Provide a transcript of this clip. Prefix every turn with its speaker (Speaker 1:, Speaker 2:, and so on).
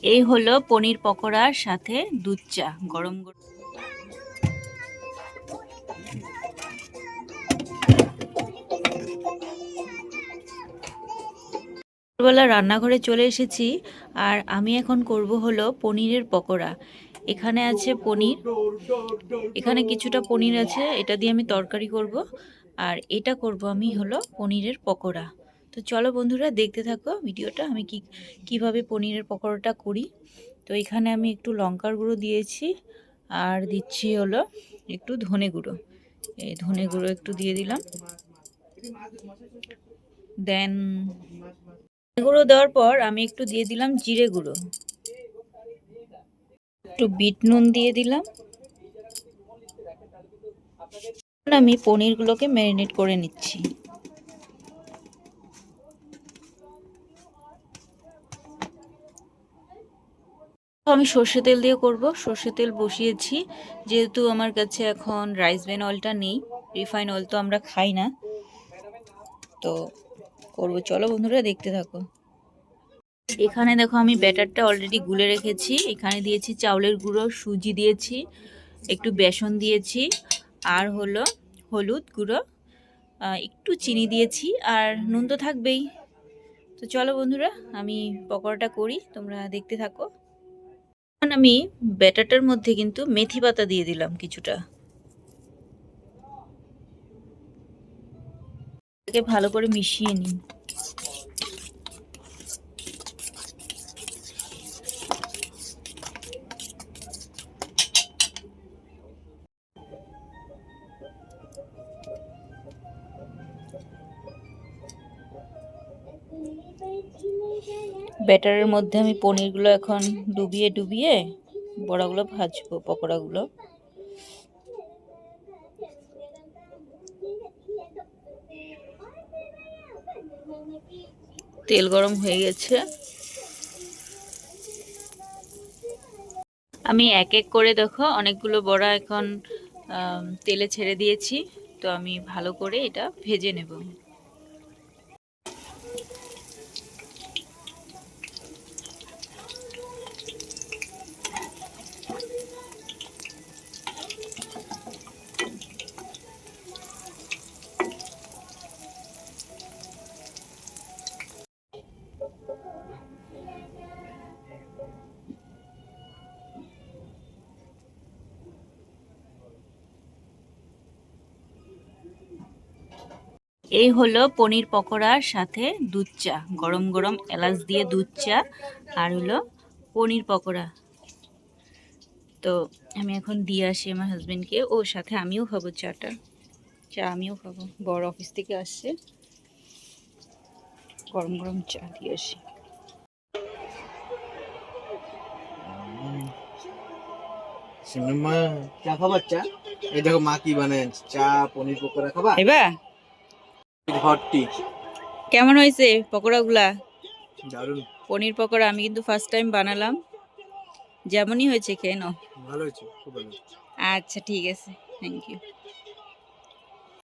Speaker 1: এই হলো পনির পকোড়ার সাথে দুধ চা গরম গরম। দুপুরবেলা রান্নাঘরে চলে এসেছি আর আমি এখন করব হলো পনিরের পকোড়া। এখানে আছে পনির, এখানে কিছুটা পনির আছে, এটা দিয়ে আমি তরকারি করব। আর এটা করব আমি হলো পনিরের পকোড়া। তো চলো বন্ধুরা দেখতে থাকো ভিডিওটা, আমি কিভাবে পনিরের পকোড়াটা করি। তো এখানে আমি একটু লঙ্কার গুঁড়ো দিয়েছি আর দিচ্ছি হলো একটু ধনে গুঁড়ো। এই ধনে গুঁড়ো একটু দিয়ে দিলাম। দেন গুঁড়ো দেওয়ার পর আমি একটু দিয়ে দিলাম জিরে গুঁড়ো, একটু বিট নুন দিয়ে দিলাম। আমি পনিরগুলোকে ম্যারিনেট করে নিচ্ছি। আমি সর্ষে তেল দিয়ে করব, সর্ষে তেল বসিয়েছি। যেহেতু আমার কাছে এখন রাইস ব্রেন অয়েলটা নেই, রিফাইন অয়েল তো আমরা খাই না, তো করবো। চলো বন্ধুরা দেখতে থাকো। এখানে দেখো আমি ব্যাটারটা অলরেডি গুলে রেখেছি। এখানে দিয়েছি চাউলের গুঁড়ো, সুজি দিয়েছি, একটু বেসন দিয়েছি, আর হলো হলুদ গুঁড়ো, একটু চিনি দিয়েছি, আর নুন তো থাকবেই। তো চলো বন্ধুরা আমি পকোড়াটা করি, তোমরা দেখতে থাকো। এখন আমি ব্যাটারটার মধ্যে কিন্তু মেথি পাতা দিয়ে দিলাম কিছুটা, ভালো করে মিশিয়ে নিই। ব্যাটারের মধ্যে আমি পনিরগুলো এখন ডুবিয়ে ডুবিয়ে বড়াগুলো ভাজবো, পকোড়াগুলো। তেল গরম হয়ে গেছে, আমি এক এক করে দেখো অনেকগুলো বড়া এখন তেলে ছেড়ে দিয়েছি। তো আমি ভালো করে এটা ভেজে নেব। এই হলো পনির পকোড়ার সাথে দুধ চা, গরম গরম এলাচ দিয়ে দুধ চা, আর হলো পনির পকোড়া। তো আমি এখন দিয়ে আসি আমার হাজবেন্ডকে, ওর সাথে আমিও খাবো চাটা, চা আমিও খাবো। বড় অফিস থেকে আসছে, গরম গরম চা দিয়ে আসি।
Speaker 2: মা চা খাবার চা, এই দেখো মা কি বানায়, চা পনির পকোড়া খাবা
Speaker 1: খাইবা?
Speaker 2: হটটি
Speaker 1: কেমন হয়েছে পকোড়াগুলা?
Speaker 2: দারুন,
Speaker 1: পনির পকোড়া আমি কিন্তু ফার্স্ট টাইম বানালাম, যেমনই হয়েছে খেয়ে নাও।
Speaker 2: ভালো হয়েছে, খুব ভালো।
Speaker 1: আচ্ছা ঠিক আছে, থ্যাংক ইউ।